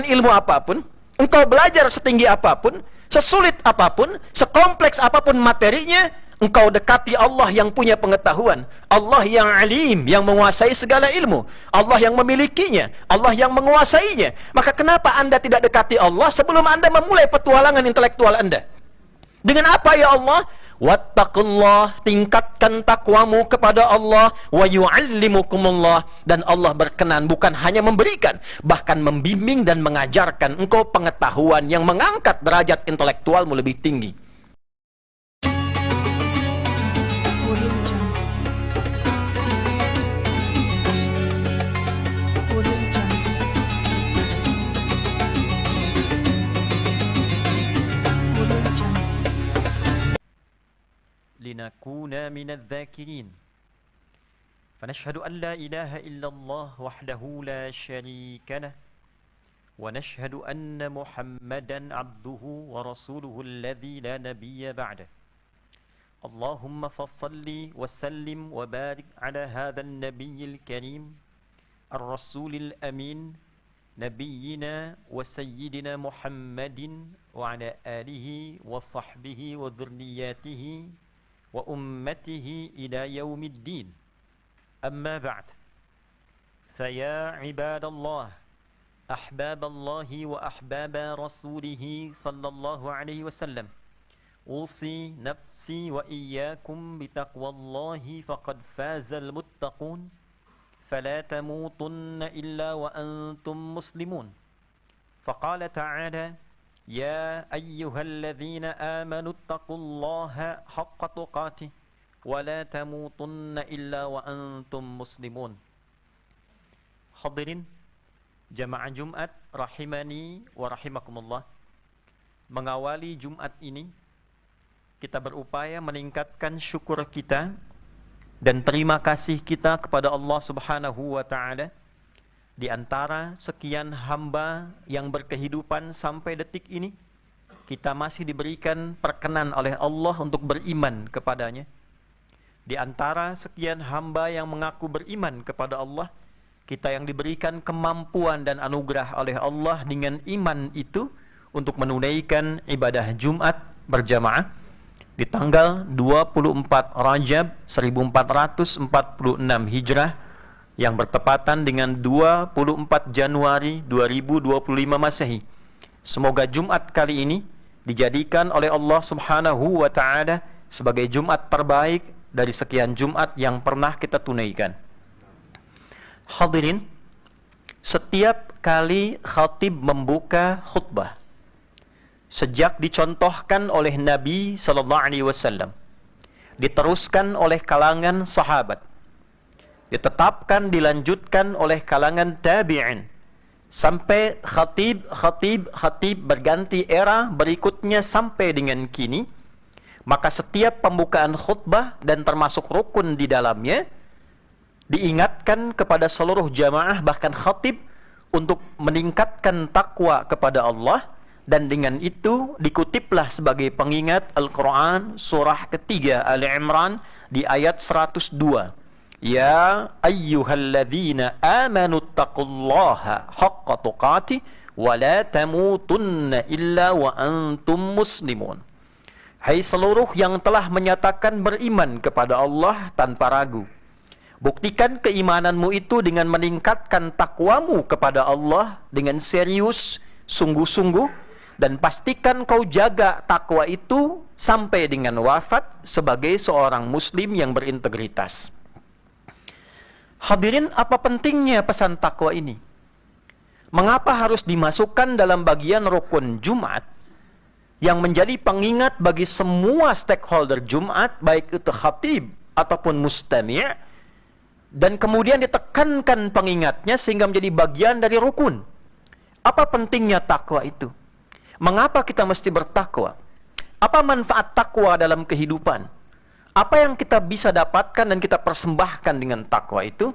ilmu apapun, engkau belajar setinggi apapun, sesulit apapun, sekompleks apapun materinya, engkau dekati Allah yang punya pengetahuan, Allah yang alim, yang menguasai segala ilmu, Allah yang memilikinya, Allah yang menguasainya. Maka kenapa Anda tidak dekati Allah sebelum Anda memulai petualangan intelektual Anda? Dengan apa ya Allah? Wattaqullah, tingkatkan takwamu kepada Allah, wa yu'allimukumullah, dan Allah berkenan bukan hanya memberikan, bahkan membimbing dan mengajarkan engkau pengetahuan yang mengangkat derajat intelektualmu lebih tinggi. لنكون من الذاكرين فنشهد أن لا إله إلا الله وحده لا شريك له ونشهد أن محمدا عبده ورسوله الذي لا نبي بعده اللهم فصل وسلم وبارك على هذا النبي الكريم الرسول الأمين نبينا وسيدنا محمد وعلى آله وصحبه وذرياته وأمته إلى يوم الدين أما بعد فيا عباد الله أحباب الله وأحباب رسوله صلى الله عليه وسلم أوصي نفسي وإياكم بتقوى الله فقد فاز المتقون فلا تموتن إلا وأنتم مسلمون فقال تعالى يا أيها الذين آمنوا اتقوا الله حق تقاته ولا تموتن إلا وأنتم مسلمون. Hadirin jamaah Jumat rahimani wa rahimakumullah. Mengawali Jumat ini kita berupaya meningkatkan syukur kita dan terima kasih kita kepada Allah Subhanahu wa taala. Di antara sekian hamba yang berkehidupan sampai detik ini, kita masih diberikan perkenan oleh Allah untuk beriman kepadanya. Di antara sekian hamba yang mengaku beriman kepada Allah, kita yang diberikan kemampuan dan anugerah oleh Allah dengan iman itu untuk menunaikan ibadah Jumat berjamaah di tanggal 24 Rajab 1446 Hijrah yang bertepatan dengan 24 Januari 2025 Masehi. Semoga Jumat kali ini dijadikan oleh Allah Subhanahu wa taala sebagai Jumat terbaik dari sekian Jumat yang pernah kita tunaikan. Hadirin, setiap kali khatib membuka khutbah, sejak dicontohkan oleh Nabi sallallahu alaihi wasallam, diteruskan oleh kalangan sahabat, ditetapkan, dilanjutkan oleh kalangan tabi'in, sampai khatib berganti era berikutnya sampai dengan kini, maka setiap pembukaan khutbah dan termasuk rukun di dalamnya diingatkan kepada seluruh jamaah, bahkan khatib, untuk meningkatkan takwa kepada Allah, dan dengan itu dikutiplah sebagai pengingat Al-Quran surah ketiga Ali Imran di ayat 102. Ya ayyuhalladzina amanu taqullaha haqqa tuqatih wa la tamutunna illa wa antum muslimun. Hai seluruh yang telah menyatakan beriman kepada Allah tanpa ragu, buktikan keimananmu itu dengan meningkatkan takwamu kepada Allah dengan serius, sungguh-sungguh, dan pastikan kau jaga takwa itu sampai dengan wafat sebagai seorang muslim yang berintegritas. Hadirin, apa pentingnya pesan takwa ini? Mengapa harus dimasukkan dalam bagian rukun Jumat yang menjadi pengingat bagi semua stakeholder Jumat, baik itu khatib ataupun mustami', dan kemudian ditekankan pengingatnya sehingga menjadi bagian dari rukun? Apa pentingnya takwa itu? Mengapa kita mesti bertakwa? Apa manfaat takwa dalam kehidupan? Apa yang kita bisa dapatkan dan kita persembahkan dengan takwa itu?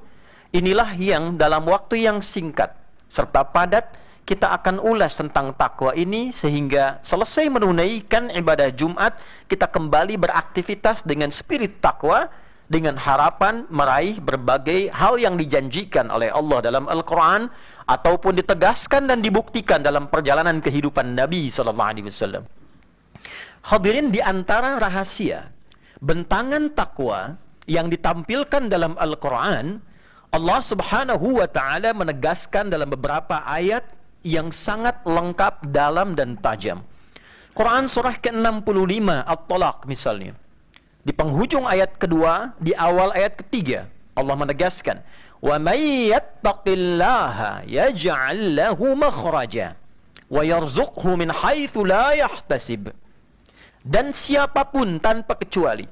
Inilah yang dalam waktu yang singkat serta padat kita akan ulas tentang takwa ini, sehingga selesai menunaikan ibadah Jumat kita kembali beraktivitas dengan spirit takwa, dengan harapan meraih berbagai hal yang dijanjikan oleh Allah dalam Al-Quran ataupun ditegaskan dan dibuktikan dalam perjalanan kehidupan Nabi SAW. Hadirin, di antara rahasia bentangan takwa yang ditampilkan dalam Al-Quran, Allah Subhanahu wa Ta'ala menegaskan dalam beberapa ayat yang sangat lengkap, dalam dan tajam. Quran surah ke-65 At-Talaq misalnya, di penghujung ayat kedua, di awal ayat ketiga, Allah menegaskan, wa may yattaqillaha yaj'al lahu makhraja wa yarzuqhu min haitsu la yahtasib. Dan siapapun tanpa kecuali,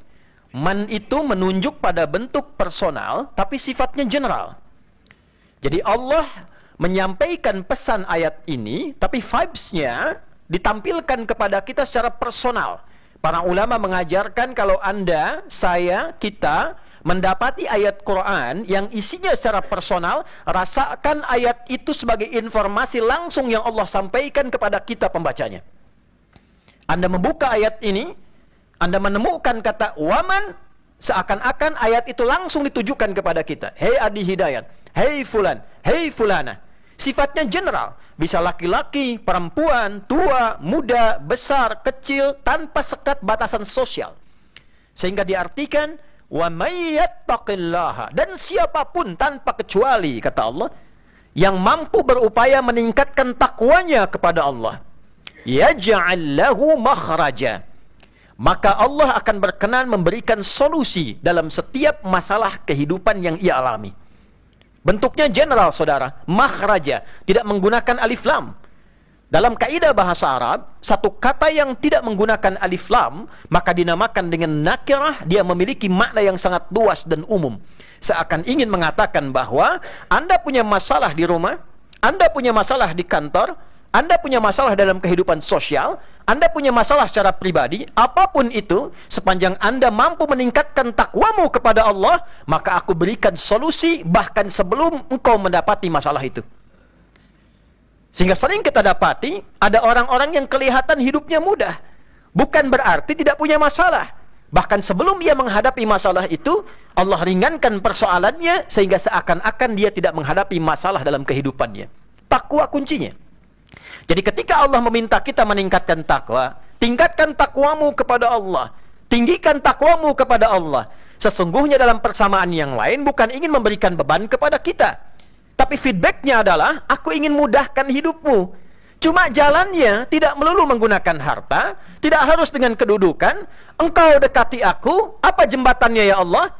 man itu menunjuk pada bentuk personal tapi sifatnya general. Jadi Allah menyampaikan pesan ayat ini, tapi vibes-nya ditampilkan kepada kita secara personal. Para ulama mengajarkan kalau Anda, saya, kita mendapati ayat Quran yang isinya secara personal, rasakan ayat itu sebagai informasi langsung yang Allah sampaikan kepada kita pembacanya. Anda membuka ayat ini, Anda menemukan kata waman, seakan-akan ayat itu langsung ditujukan kepada kita. Hei Adi Hidayat, hei Fulan, hei Fulana. Sifatnya general, bisa laki-laki, perempuan, tua, muda, besar, kecil, tanpa sekat batasan sosial. Sehingga diartikan wa may yattaqillaha, dan siapapun tanpa kecuali, kata Allah, yang mampu berupaya meningkatkan takwanya kepada Allah, yaj'al lahu makhraja, maka Allah akan berkenan memberikan solusi dalam setiap masalah kehidupan yang ia alami. Bentuknya general, saudara, makhraja, tidak menggunakan alif lam. Dalam kaidah bahasa Arab, satu kata yang tidak menggunakan alif lam maka dinamakan dengan nakirah. Dia memiliki makna yang sangat luas dan umum. Seakan ingin mengatakan bahwa Anda punya masalah di rumah, Anda punya masalah di kantor, Anda punya masalah dalam kehidupan sosial, Anda punya masalah secara pribadi, apapun itu, sepanjang Anda mampu meningkatkan takwamu kepada Allah, maka aku berikan solusi bahkan sebelum engkau mendapati masalah itu. Sehingga sering kita dapati, ada orang-orang yang kelihatan hidupnya mudah, bukan berarti tidak punya masalah. Bahkan sebelum ia menghadapi masalah itu, Allah ringankan persoalannya, sehingga seakan-akan dia tidak menghadapi masalah dalam kehidupannya. Takwa kuncinya. Jadi ketika Allah meminta kita meningkatkan takwa, tingkatkan takwamu kepada Allah, tinggikan takwamu kepada Allah. Sesungguhnya dalam persamaan yang lain bukan ingin memberikan beban kepada kita, tapi feedbacknya adalah aku ingin mudahkan hidupmu. Cuma jalannya tidak melulu menggunakan harta, tidak harus dengan kedudukan. Engkau dekati aku, apa jembatannya ya Allah?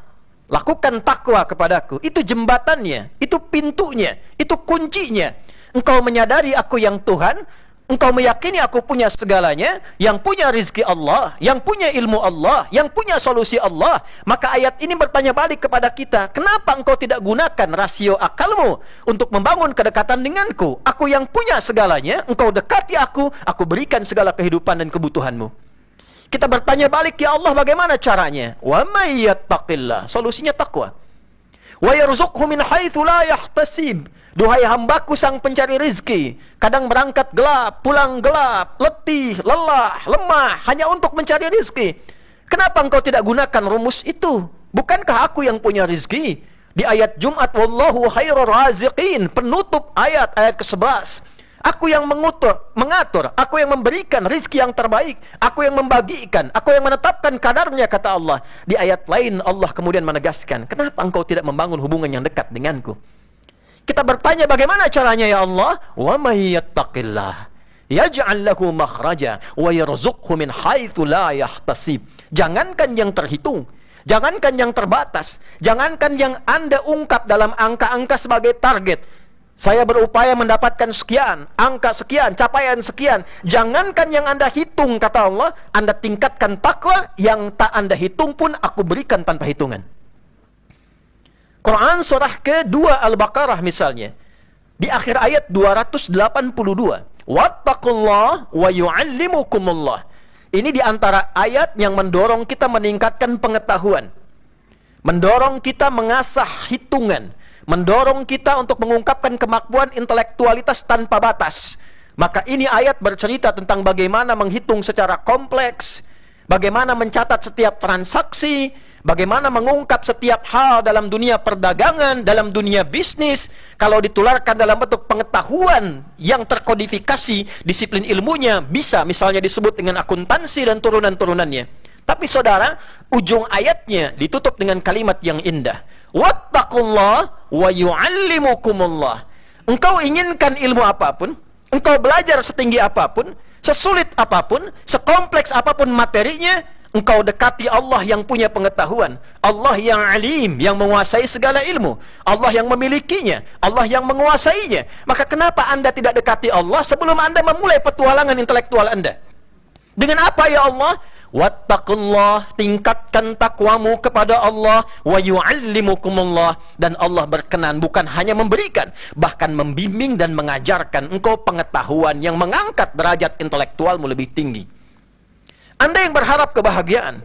Lakukan takwa kepadaku. Itu jembatannya, itu pintunya, itu kuncinya. Engkau menyadari aku yang Tuhan, engkau meyakini aku punya segalanya, yang punya rizki Allah, yang punya ilmu Allah, yang punya solusi Allah. Maka ayat ini bertanya balik kepada kita, kenapa engkau tidak gunakan rasio akalmu untuk membangun kedekatan denganku? Aku yang punya segalanya, engkau dekati aku berikan segala kehidupan dan kebutuhanmu. Kita bertanya balik, ya Allah bagaimana caranya? Wa may yattaqillah, solusinya takwa. Wa yarzuqhu min haitsu la yahtasib. Duhai hambaku sang pencari rizki, kadang berangkat gelap, pulang gelap, letih, lelah, lemah, hanya untuk mencari rizki. Kenapa engkau tidak gunakan rumus itu? Bukankah aku yang punya rizki? Di ayat Jumat, wallahu khairur raziqin, penutup ayat ke-11. Aku yang mengatur, aku yang memberikan rizki yang terbaik, aku yang membagikan, aku yang menetapkan kadarnya, kata Allah. Di ayat lain Allah kemudian menegaskan, kenapa engkau tidak membangun hubungan yang dekat denganku? Kita bertanya bagaimana caranya ya Allah? Wa may yattaqillah yaj'al lahu makhraja wa yarzuqhu min haitsu la yahtasib. Jangankan yang terhitung, jangankan yang terbatas, jangankan yang Anda ungkap dalam angka-angka sebagai target. Saya berupaya mendapatkan sekian, angka sekian, capaian sekian. Jangankan yang Anda hitung, kata Allah, Anda tingkatkan takwa, yang tak Anda hitung pun aku berikan tanpa hitungan. Quran surah ke-2 Al-Baqarah misalnya, di akhir ayat 282, wattaqullah wa yu'allimukumullah. Ini di antara ayat yang mendorong kita meningkatkan pengetahuan, mendorong kita mengasah hitungan, mendorong kita untuk mengungkapkan kemampuan intelektualitas tanpa batas. Maka ini ayat bercerita tentang bagaimana menghitung secara kompleks, bagaimana mencatat setiap transaksi, bagaimana mengungkap setiap hal dalam dunia perdagangan, dalam dunia bisnis. Kalau ditularkan dalam bentuk pengetahuan yang terkodifikasi, disiplin ilmunya bisa misalnya disebut dengan akuntansi dan turunan-turunannya. Tapi saudara, ujung ayatnya ditutup dengan kalimat yang indah. Wattaqullah wa yu'allimukumullah. Engkau inginkan ilmu apapun, engkau belajar setinggi apapun, sesulit apapun, sekompleks apapun materinya, engkau dekati Allah yang punya pengetahuan, Allah yang alim, yang menguasai segala ilmu, Allah yang memilikinya, Allah yang menguasainya. Maka kenapa Anda tidak dekati Allah sebelum Anda memulai petualangan intelektual Anda? Dengan apa ya Allah? Wattaqullah, tingkatkan takwamu kepada Allah, wa yu'allimukumullah, dan Allah berkenan bukan hanya memberikan, bahkan membimbing dan mengajarkan engkau pengetahuan yang mengangkat derajat intelektualmu lebih tinggi. Anda yang berharap kebahagiaan,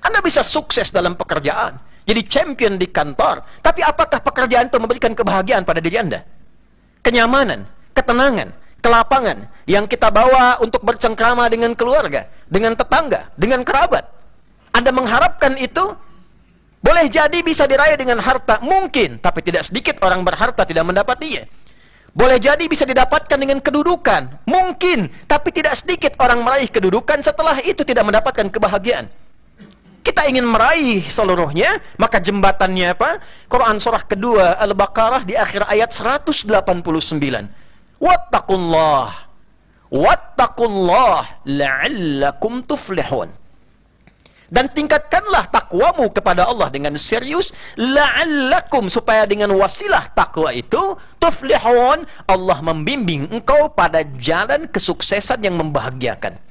Anda bisa sukses dalam pekerjaan, jadi champion di kantor, tapi apakah pekerjaan itu memberikan kebahagiaan pada diri Anda? Kenyamanan, ketenangan, kelapangan yang kita bawa untuk bercengkrama dengan keluarga, dengan tetangga, dengan kerabat. Anda mengharapkan itu, boleh jadi bisa diraih dengan harta, mungkin, tapi tidak sedikit orang berharta tidak mendapatinya. Boleh jadi bisa didapatkan dengan kedudukan, mungkin, tapi tidak sedikit orang meraih kedudukan setelah itu tidak mendapatkan kebahagiaan. Kita ingin meraih seluruhnya, maka jembatannya apa? Quran surah kedua Al-Baqarah di akhir ayat 189. Wattaqullah la'allakum tuflihun. Dan tingkatkanlah takwamu kepada Allah dengan serius, la'allakum, supaya dengan wasilah takwa itu tuflihun, Allah membimbing engkau pada jalan kesuksesan yang membahagiakan.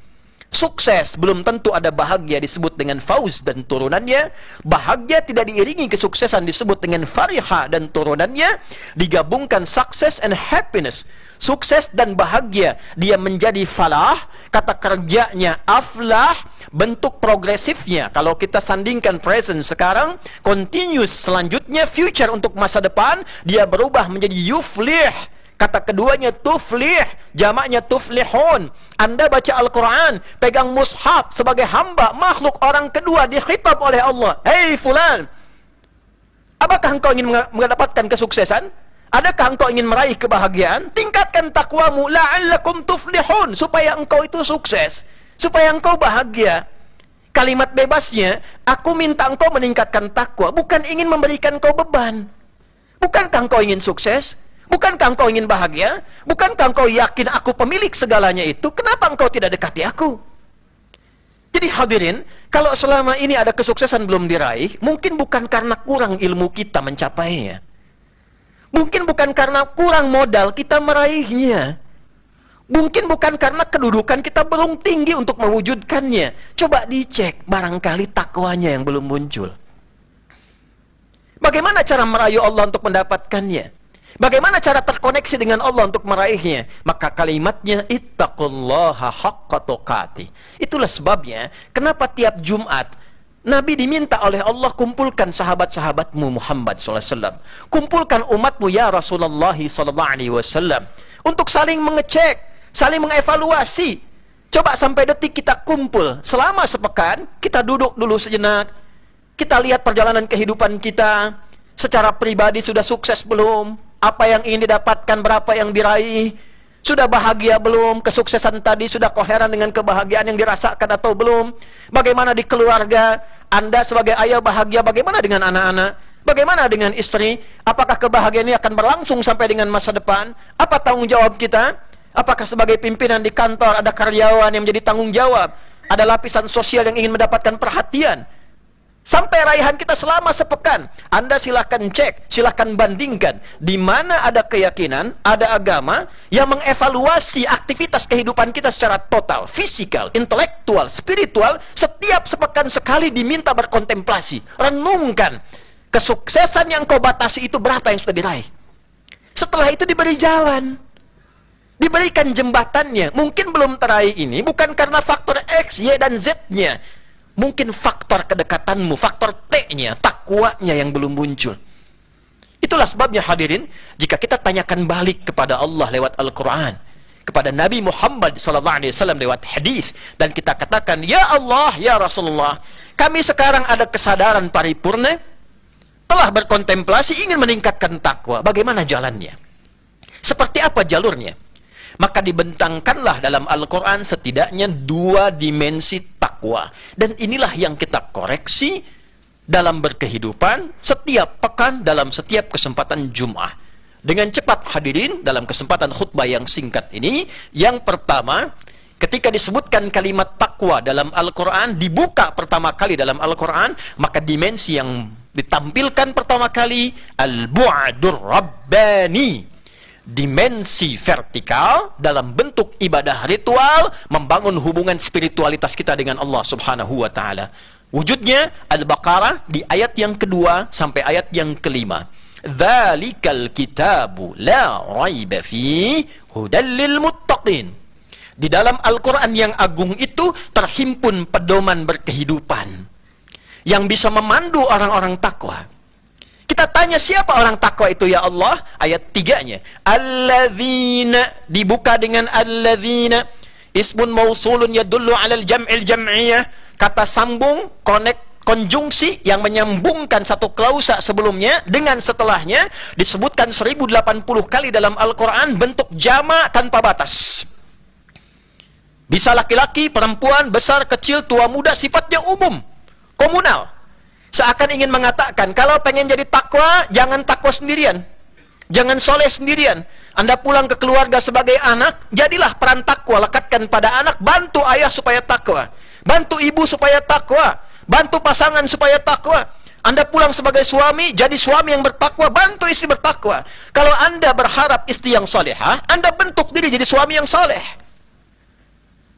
Sukses belum tentu ada bahagia disebut dengan fauz dan turunannya. Bahagia tidak diiringi kesuksesan disebut dengan fariha dan turunannya. Digabungkan success and happiness, sukses dan bahagia, dia menjadi falah. Kata kerjanya aflah, bentuk progresifnya kalau kita sandingkan present sekarang, continuous selanjutnya, future untuk masa depan, dia berubah menjadi yuflih. Kata keduanya tuflih, jamaknya tuflihun. Anda baca Al-Quran, pegang mushaf sebagai hamba, makhluk orang kedua, dikhitab oleh Allah. Hei fulan, apakah engkau ingin mendapatkan kesuksesan? Adakah engkau ingin meraih kebahagiaan? Tingkatkan takwamu, la'allakum tuflihun, supaya engkau itu sukses, supaya engkau bahagia. Kalimat bebasnya, aku minta engkau meningkatkan takwa, bukan ingin memberikan engkau beban. Bukankah engkau ingin sukses? Bukankah engkau ingin bahagia? Bukankah engkau yakin aku pemilik segalanya itu? Kenapa engkau tidak dekati aku? Jadi hadirin, kalau selama ini ada kesuksesan belum diraih, mungkin bukan karena kurang ilmu kita mencapainya. Mungkin bukan karena kurang modal kita meraihnya. Mungkin bukan karena kedudukan kita belum tinggi untuk mewujudkannya. Coba dicek, barangkali takwanya yang belum muncul. Bagaimana cara merayu Allah untuk mendapatkannya? Bagaimana cara terkoneksi dengan Allah untuk meraihnya? Maka kalimatnya ittaqullaha haqqa tuqatih. Itulah sebabnya kenapa tiap Jumat Nabi diminta oleh Allah, kumpulkan sahabat-sahabatmu Muhammad SAW, kumpulkan umatmu ya Rasulullah SAW, untuk saling mengecek, saling mengevaluasi. Coba sampai detik kita kumpul selama sepekan, kita duduk dulu sejenak, kita lihat perjalanan kehidupan kita. Secara pribadi sudah sukses belum? Apa yang ingin didapatkan, berapa yang diraih? Sudah bahagia belum? Kesuksesan tadi sudah koheren dengan kebahagiaan yang dirasakan atau belum? Bagaimana di keluarga? Anda sebagai ayah bahagia, bagaimana dengan anak-anak? Bagaimana dengan istri? Apakah kebahagiaan ini akan berlangsung sampai dengan masa depan? Apa tanggung jawab kita? Apakah sebagai pimpinan di kantor ada karyawan yang menjadi tanggung jawab? Ada lapisan sosial yang ingin mendapatkan perhatian? Sampai raihan kita selama sepekan, Anda silahkan cek, silahkan bandingkan, di mana ada keyakinan, ada agama yang mengevaluasi aktivitas kehidupan kita secara total, fisikal, intelektual, spiritual. Setiap sepekan sekali diminta berkontemplasi, renungkan kesuksesan yang kau batasi itu berapa yang sudah diraih. Setelah itu diberi jalan, diberikan jembatannya. Mungkin belum teraih ini bukan karena faktor X, Y, dan Z-nya. Mungkin faktor kedekatanmu, faktor T-nya, takwanya yang belum muncul. Itulah sebabnya hadirin, jika kita tanyakan balik kepada Allah lewat Al-Quran, kepada Nabi Muhammad SAW lewat hadis, dan kita katakan, ya Allah, ya Rasulullah, kami sekarang ada kesadaran paripurna, telah berkontemplasi, ingin meningkatkan takwa. Bagaimana jalannya? Seperti apa jalurnya? Maka dibentangkanlah dalam Al-Quran setidaknya 2 dimensi takwa. Dan inilah yang kita koreksi dalam berkehidupan setiap pekan, dalam setiap kesempatan Jum'ah. Dengan cepat hadirin, dalam kesempatan khutbah yang singkat ini, yang pertama, ketika disebutkan kalimat takwa dalam Al-Quran, dibuka pertama kali dalam Al-Quran, maka dimensi yang ditampilkan pertama kali, al-bu'adur rabbani, dimensi vertikal dalam bentuk ibadah ritual, membangun hubungan spiritualitas kita dengan Allah Subhanahu wa Ta'ala. Wujudnya Al-Baqarah di ayat yang kedua sampai ayat yang kelima. Dzalikal kitabu la raiba fi hudal lil muttaqin. Di dalam Al-Quran yang agung itu terhimpun pedoman berkehidupan yang bisa memandu orang-orang takwa. Kita tanya, siapa orang takwa itu ya Allah? Ayat 3-nya. Alladzina, dibuka dengan alladzina. Ismun mausulun yadullu alal jam'il jam'iyah. Kata sambung, konjungsi yang menyambungkan satu klausa sebelumnya dengan setelahnya, disebutkan 1080 kali dalam Al-Quran, bentuk jama' tanpa batas. Bisa laki-laki, perempuan, besar, kecil, tua, muda, sifatnya umum, komunal. Seakan ingin mengatakan, kalau pengen jadi takwa, jangan takwa sendirian. Jangan soleh sendirian. Anda pulang ke keluarga sebagai anak, jadilah peran takwa, lekatkan pada anak, bantu ayah supaya takwa, bantu ibu supaya takwa, bantu pasangan supaya takwa. Anda pulang sebagai suami, jadi suami yang bertakwa, bantu istri bertakwa. Kalau Anda berharap istri yang salehah, Anda bentuk diri jadi suami yang saleh.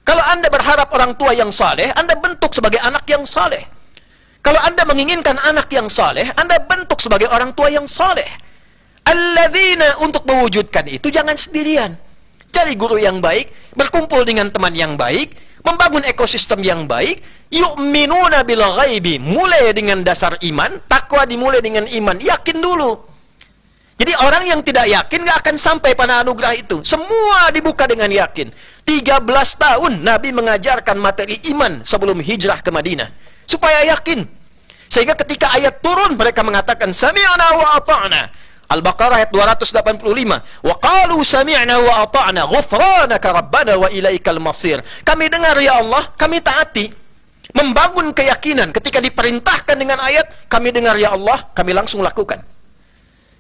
Kalau Anda berharap orang tua yang saleh, Anda bentuk sebagai anak yang saleh. Kalau Anda menginginkan anak yang saleh, Anda bentuk sebagai orang tua yang saleh. Alladzina, untuk mewujudkan itu jangan sendirian. Cari guru yang baik, berkumpul dengan teman yang baik, membangun ekosistem yang baik. Yu'minuna bil ghaibi, mulai dengan dasar iman. Takwa dimulai dengan iman, yakin dulu. Jadi orang yang tidak yakin gak akan sampai pada anugerah itu. Semua dibuka dengan yakin. 13 tahun Nabi mengajarkan materi iman sebelum hijrah ke Madinah, supaya yakin. Sehingga ketika ayat turun, mereka mengatakan sami'na wa ata'na. Al-Baqarah ayat 285. Wa qalu sami'na wa ata'na ghufranaka rabbana wa ilaikal masir. Kami dengar ya Allah, kami taati. Membangun keyakinan ketika diperintahkan dengan ayat, kami dengar ya Allah, kami langsung lakukan.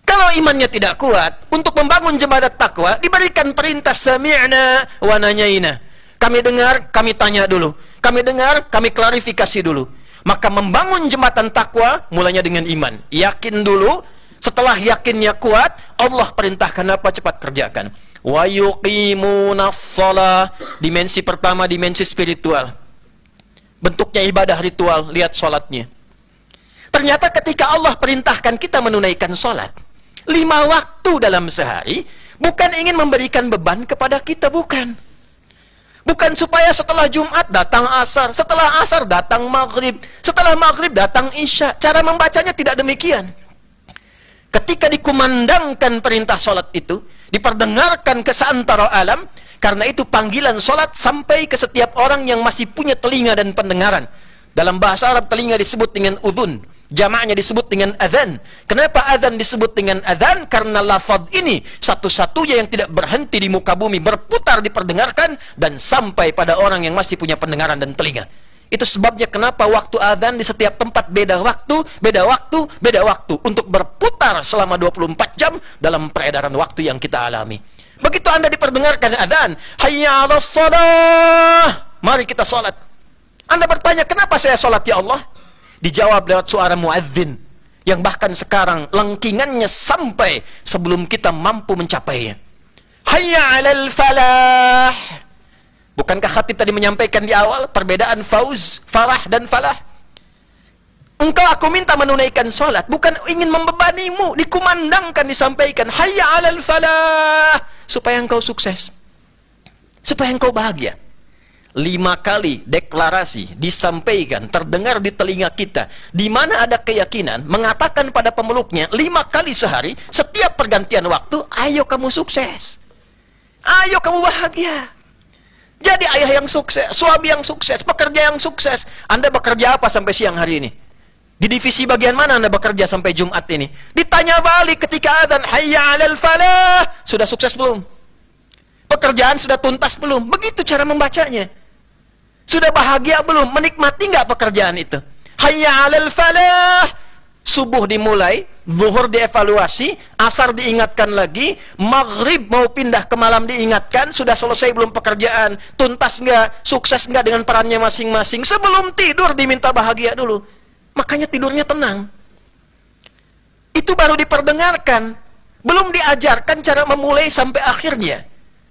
Kalau imannya tidak kuat, untuk membangun jemaat takwa, diberikan perintah sami'na wa nanyaina. Kami dengar, kami tanya dulu. Kami dengar, kami klarifikasi dulu. Maka membangun jembatan takwa mulainya dengan iman. Yakin dulu, setelah yakinnya kuat, Allah perintahkan apa, cepat kerjakan. Wa yuqimunas shalah, dimensi pertama, dimensi spiritual. Bentuknya ibadah ritual, lihat sholatnya. Ternyata ketika Allah perintahkan kita menunaikan sholat 5 waktu dalam sehari, bukan ingin memberikan beban kepada kita, bukan. Bukan supaya setelah Jumat datang asar, setelah asar datang maghrib, setelah maghrib datang isya. Cara membacanya tidak demikian. Ketika dikumandangkan perintah sholat itu, diperdengarkan ke seantero alam, karena itu panggilan sholat sampai ke setiap orang yang masih punya telinga dan pendengaran. Dalam bahasa Arab telinga disebut dengan udhun, jamaknya disebut dengan adhan. Kenapa adhan disebut dengan adhan? Karena lafaz ini satu-satunya yang tidak berhenti di muka bumi, berputar diperdengarkan dan sampai pada orang yang masih punya pendengaran dan telinga. Itu sebabnya kenapa waktu adhan di setiap tempat beda waktu, beda waktu, beda waktu, untuk berputar selama 24 jam dalam peredaran waktu yang kita alami. Begitu Anda diperdengarkan adhan, hayya 'alas shalah, mari kita salat. Anda bertanya, kenapa saya salat ya Allah? Dijawab lewat suara muadzin yang bahkan sekarang lengkingannya sampai sebelum kita mampu mencapainya. Hayya 'alal falah. Bukankah khatib tadi menyampaikan di awal perbedaan fauz, farah dan falah? Engkau aku minta menunaikan salat, bukan ingin membebanimu, dikumandangkan, disampaikan hayya 'alal falah, supaya engkau sukses, supaya engkau bahagia. 5 kali deklarasi disampaikan, terdengar di telinga kita, di mana ada keyakinan mengatakan pada pemeluknya 5 kali sehari, setiap pergantian waktu, ayo kamu sukses. Ayo kamu bahagia. Jadi ayah yang sukses, suami yang sukses, pekerja yang sukses. Anda bekerja apa sampai siang hari ini? Di divisi bagian mana Anda bekerja sampai Jumat ini? Ditanya balik ketika adzan, hayya 'alal falah. Sudah sukses belum? Pekerjaan sudah tuntas belum? Begitu cara membacanya. Sudah bahagia belum? Menikmati nggak pekerjaan itu? Hayya 'alal falah. Subuh dimulai, zuhur dievaluasi, asar diingatkan lagi, maghrib mau pindah ke malam diingatkan, sudah selesai belum pekerjaan, tuntas nggak, sukses nggak dengan perannya masing-masing. Sebelum tidur diminta bahagia dulu. Makanya tidurnya tenang. Itu baru diperdengarkan. Belum diajarkan cara memulai sampai akhirnya.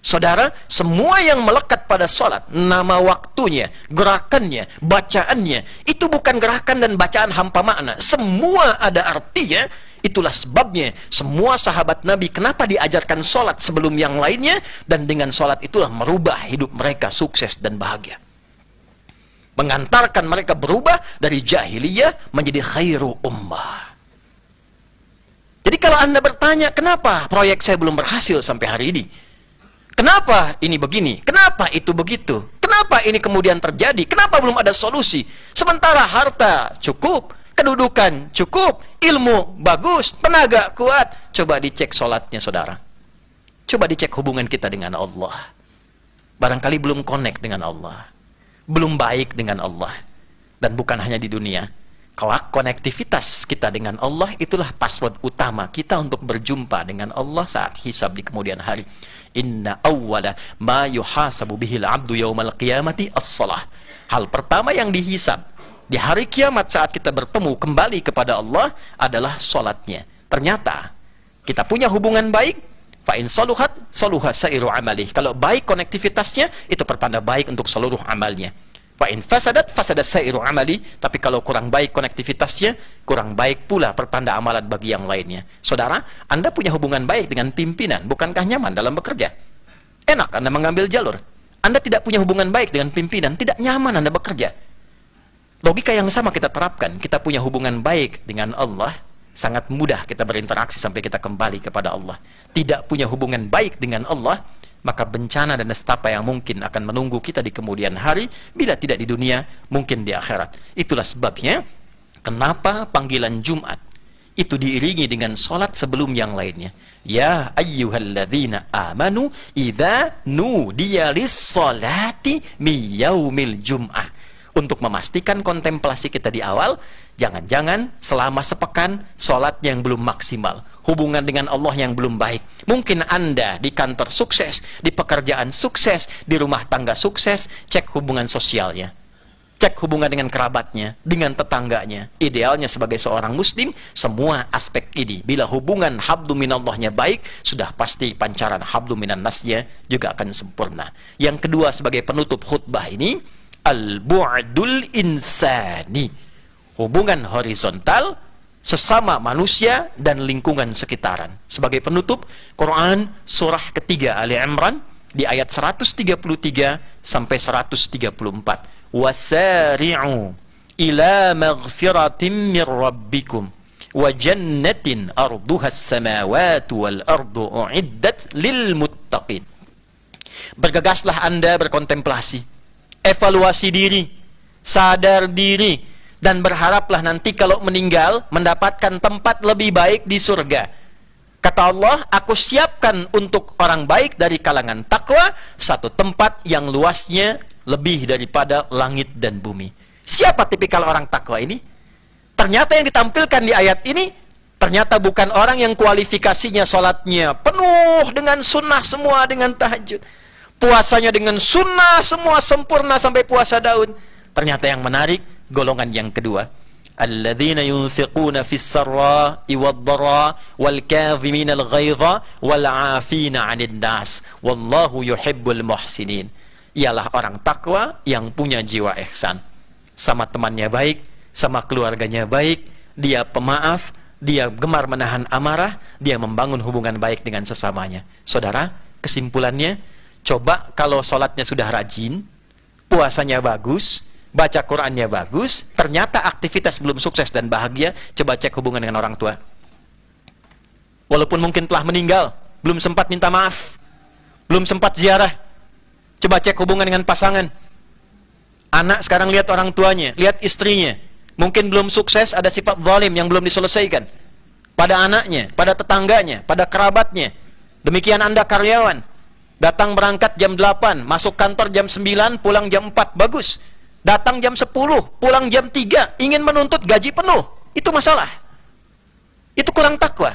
Saudara, semua yang melekat pada sholat, nama waktunya, gerakannya, bacaannya, itu bukan gerakan dan bacaan hampa makna. Semua ada artinya. Itulah sebabnya semua sahabat Nabi kenapa diajarkan sholat sebelum yang lainnya, dan dengan sholat itulah merubah hidup mereka sukses dan bahagia. Mengantarkan mereka berubah dari jahiliyah menjadi khairu ummah. Jadi kalau Anda bertanya, kenapa proyek saya belum berhasil sampai hari ini? Kenapa ini begini? Kenapa itu begitu? Kenapa ini kemudian terjadi? Kenapa belum ada solusi? Sementara harta cukup, kedudukan cukup, ilmu bagus, tenaga kuat. Coba dicek sholatnya, saudara. Coba dicek hubungan kita dengan Allah. Barangkali belum connect dengan Allah. Belum baik dengan Allah. Dan bukan hanya di dunia. Kalau konektivitas kita dengan Allah, itulah password utama kita untuk berjumpa dengan Allah saat hisab di kemudian hari. Inna awwala ma yuhasabu bihil abdu yawmal qiyamati as-salah. Hal pertama yang dihisab di hari kiamat saat kita bertemu kembali kepada Allah adalah salatnya. Ternyata kita punya hubungan baik, fa in saluhat saluha sairu amalih. Kalau baik konektivitasnya, itu pertanda baik untuk seluruh amalnya. Fa in fasadat fasadat sairu amali. Tapi kalau kurang baik konektivitasnya, kurang baik pula pertanda amalan bagi yang lainnya. Saudara, Anda punya hubungan baik dengan pimpinan, bukankah nyaman dalam bekerja? Enak Anda mengambil jalur. Anda tidak punya hubungan baik dengan pimpinan, tidak nyaman Anda bekerja. Logika yang sama kita terapkan. Kita punya hubungan baik dengan Allah, sangat mudah kita berinteraksi sampai kita kembali kepada Allah. Tidak punya hubungan baik dengan Allah, maka bencana dan nestapa yang mungkin akan menunggu kita di kemudian hari, bila tidak di dunia, mungkin di akhirat. Itulah sebabnya kenapa panggilan Jumat itu diiringi dengan sholat sebelum yang lainnya. Ya ayyuhalladzina amanu idza nudiya lis-sholati mi yaumil jum'ah. Untuk memastikan kontemplasi kita di awal, jangan-jangan selama sepekan sholat yang belum maksimal, hubungan dengan Allah yang belum baik. Mungkin Anda di kantor sukses, di pekerjaan sukses, di rumah tangga sukses. Cek hubungan sosialnya, cek hubungan dengan kerabatnya, dengan tetangganya. Idealnya sebagai seorang muslim, semua aspek ini, bila hubungan habdu minallahnya baik, sudah pasti pancaran habdu minan nasnya juga akan sempurna. Yang kedua sebagai penutup khutbah ini, al-bu'dul insani, hubungan horizontal sesama manusia dan lingkungan sekitaran. Sebagai penutup, Quran surah ketiga Ali Imran di ayat 133 sampai 134. Wasari'u ila maghfiratin min rabbikum wa jannatin arduha as-samawati wal ardu u'iddat lil muttaqin. Bergegaslah Anda berkontemplasi, evaluasi diri, sadar diri, dan berharaplah nanti kalau meninggal mendapatkan tempat lebih baik di surga. Kata Allah, aku siapkan untuk orang baik dari kalangan takwa satu tempat yang luasnya lebih daripada langit dan bumi. Siapa tipikal orang takwa ini? Ternyata yang ditampilkan di ayat ini, ternyata bukan orang yang kualifikasinya sholatnya penuh dengan sunnah semua, dengan tahajud, puasanya dengan sunnah semua sempurna sampai puasa daun. Ternyata yang menarik, golongan yang kedua, alladzina yunfiquna fis sarra'i wad-dharra wal kadhimina al-ghaidha wal 'afina 'anil nas wallahu yuhibbul muhsinin. Ialah orang takwa yang punya jiwa ihsan. Sama temannya baik, sama keluarganya baik, dia pemaaf, dia gemar menahan amarah, dia membangun hubungan baik dengan sesamanya. Saudara, kesimpulannya, coba kalau sholatnya sudah rajin, puasanya bagus, baca Qurannya bagus, ternyata aktivitas belum sukses dan bahagia, coba cek hubungan dengan orang tua. Walaupun mungkin telah meninggal, belum sempat minta maaf, Belum sempat ziarah. Coba cek hubungan dengan pasangan. Anak sekarang lihat orang tuanya, lihat istrinya. Mungkin belum sukses, ada sifat zalim yang belum diselesaikan. Pada anaknya, pada tetangganya, pada kerabatnya. Demikian Anda karyawan. Datang berangkat jam 8, masuk kantor jam 9, pulang jam 4, bagus. Datang jam 10, pulang jam 3, ingin menuntut gaji penuh. Itu masalah. Itu kurang takwa.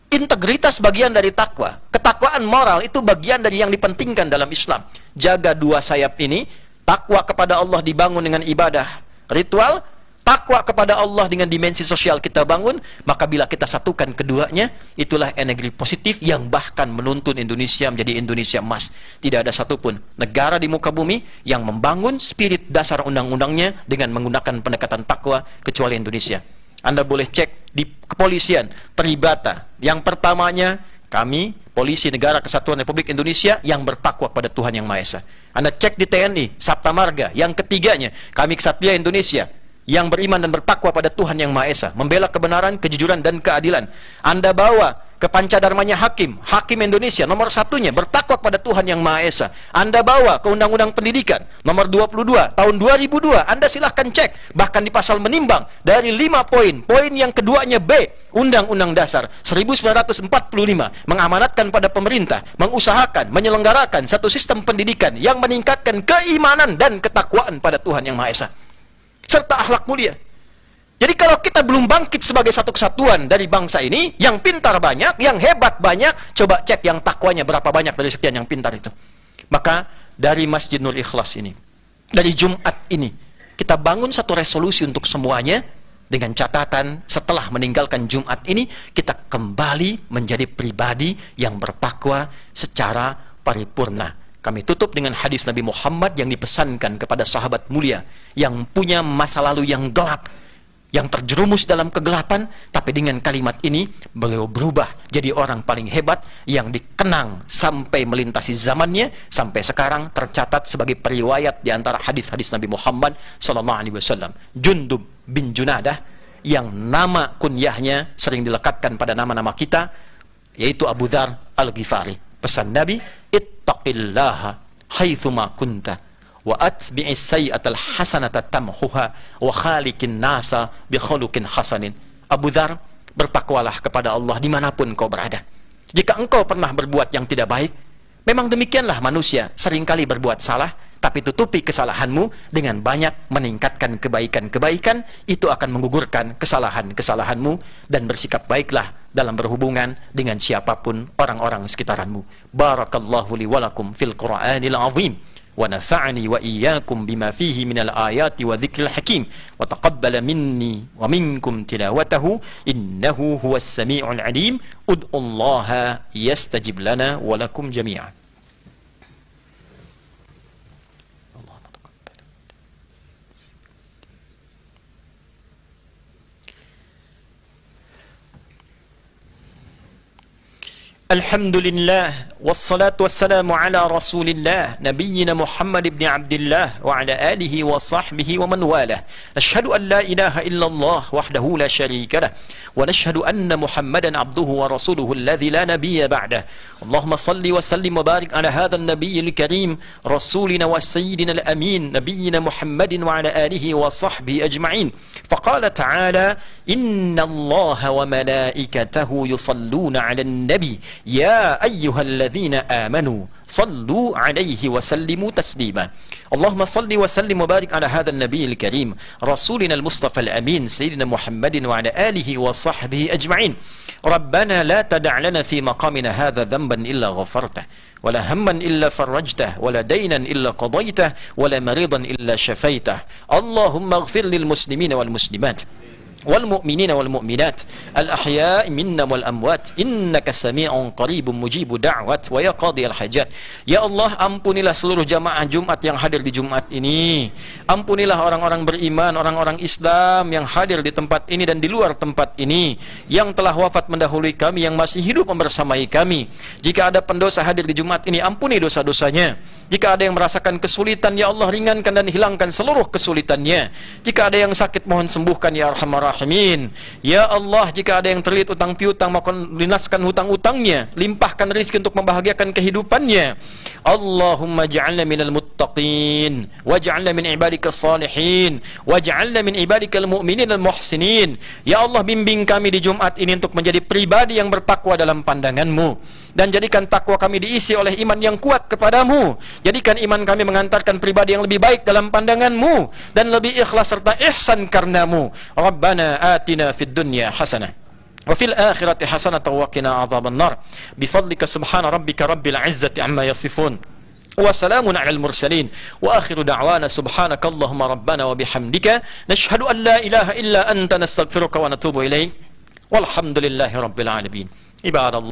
Integritas bagian dari takwa. Ketakwaan moral itu bagian dari yang dipentingkan dalam Islam. Jaga dua sayap ini. Takwa kepada Allah dibangun dengan ibadah ritual. Takwa kepada Allah dengan dimensi sosial kita bangun. Maka bila kita satukan keduanya, itulah energi positif yang bahkan menuntun Indonesia menjadi Indonesia emas. Tidak ada satupun negara di muka bumi yang membangun spirit dasar undang-undangnya dengan menggunakan pendekatan takwa kecuali Indonesia. Anda boleh cek di kepolisian, Tribata. Yang pertamanya, kami, Polisi Negara Kesatuan Republik Indonesia yang bertakwa kepada Tuhan Yang Maha Esa. Anda cek di TNI, Sabta Marga. Yang ketiganya, kami Ksatria Indonesia yang beriman dan bertakwa pada Tuhan Yang Maha Esa, membela kebenaran, kejujuran, dan keadilan. Anda bawa ke pancadarmanya Hakim Indonesia, nomor satunya, bertakwa kepada Tuhan Yang Maha Esa. Anda bawa ke Undang-Undang Pendidikan, nomor 22, tahun 2002, Anda silahkan cek, bahkan di pasal menimbang, dari 5 poin, poin yang keduanya B, Undang-Undang Dasar 1945, mengamanatkan pada pemerintah, mengusahakan, menyelenggarakan satu sistem pendidikan yang meningkatkan keimanan dan ketakwaan pada Tuhan Yang Maha Esa, serta akhlak mulia. Jadi kalau kita belum bangkit sebagai satu kesatuan dari bangsa ini, yang pintar banyak, yang hebat banyak, coba cek yang takwanya berapa banyak dari sekian yang pintar itu. Maka dari Masjid Nur Ikhlas ini, dari Jumat ini, kita bangun satu resolusi untuk semuanya, dengan catatan setelah meninggalkan Jumat ini, kita kembali menjadi pribadi yang bertakwa secara paripurna. Kami tutup dengan hadis Nabi Muhammad yang dipesankan kepada sahabat mulia yang punya masa lalu yang gelap, yang terjerumus dalam kegelapan, tapi dengan kalimat ini beliau berubah jadi orang paling hebat yang dikenang sampai melintasi zamannya, sampai sekarang tercatat sebagai periwayat di antara hadis-hadis Nabi Muhammad SAW. Jundub bin Junadah, yang nama kunyahnya sering dilekatkan pada nama-nama kita, yaitu Abu Dzar Al-Ghifari. Pesan Nabi, ittaqillaha haitsuma kunta wa atbi'is sayyi'atal hasanata tamhuha wa khaliqin nasa bi khuluqin hasanin. Abu Dzar, bertakwalah kepada Allah dimanapun kau berada. Jika engkau pernah berbuat yang tidak baik, memang demikianlah manusia, seringkali berbuat salah, tapi tutupi kesalahanmu dengan banyak meningkatkan kebaikan-kebaikan, itu akan menggugurkan kesalahan-kesalahanmu, dan bersikap baiklah dalam berhubungan dengan siapapun orang-orang sekitaranmu. Barakallahu li walakum fil Qur'anil azim. ونفعني وإياكم بما فيه من الآيات وذكر الحكيم وتقبل مني ومنكم تلاوته إنه هو السميع العليم ادعوا الله يستجب لنا ولكم جميعا. الحمد لله والصلاة والسلام على رسول الله نبينا محمد بن عبد الله وعلى آله وصحبه ومن والاه. نشهد أن لا إله إلا الله وحده لا شريك له ونشهد أن محمدا عبده ورسوله الذي لا نبي بعده. اللهم صل وسلم وبارك على هذا النبي الكريم رسولنا وسيدنا الأمين نبينا محمد وعلى آله وصحبه أجمعين. فقال تعالى إن الله وملائكته يصلون على النبي يا أيها الذين آمنوا صلوا عليه وسلموا تسليما. اللهم صل وسلم وبارك على هذا النبي الكريم رسولنا المصطفى الأمين سيدنا محمد وعلى آله وصحبه أجمعين. ربنا لا تدع لنا في مقامنا هذا ذنبا إلا غفرته ولا هما إلا فرجته ولا دينا إلا قضيته ولا مريضا إلا شفيته. اللهم اغفر للمسلمين والمسلمات والمؤمنين والمؤمنات الأحياء منا والأموات إنك سميع قريب مجيب دعوات ويا قاضي الحاجات. Ya Allah, ampunilah seluruh jamaah Jumat yang hadir di Jumat ini. Ampunilah orang-orang beriman, orang-orang Islam yang hadir di tempat ini dan di luar tempat ini, yang telah wafat mendahului kami, yang masih hidup membersamai kami. Jika ada pendosa hadir di Jumat ini, ampuni dosa-dosanya. Jika ada yang merasakan kesulitan, ya Allah ringankan dan hilangkan seluruh kesulitannya. Jika ada yang sakit, mohon sembuhkan ya Arhamar rahimin. Ya Allah, jika ada yang terlilit utang piutang, maka lunaskan hutang-utangnya, limpahkan rezeki untuk membahagiakan kehidupannya. Allahumma ja'alna minal muttaqin, waj'alna min ibadikas salihin, waj'alna min ibadikal mu'minin al muhsinin. Ya Allah, bimbing kami di Jumat ini untuk menjadi pribadi yang bertakwa dalam pandangan-Mu, dan jadikan takwa kami diisi oleh iman yang kuat kepadamu. Jadikan iman kami mengantarkan pribadi yang lebih baik dalam pandanganmu dan lebih ikhlas serta ihsan karenamu. Rabbana atina fid dunya hasanah wa fil akhirati hasanah wa qina adzabannar. Bifadlika subhana rabbika rabbil izzati amma yasifun. Wa salamun 'alal mursalin wa akhiru da'wana subhanakallahumma rabbana wa bihamdika nashhadu an la ilaha illa anta nastaghfiruka wa natubu ilaik. Walhamdulillahi rabbil alamin. Ibadallah.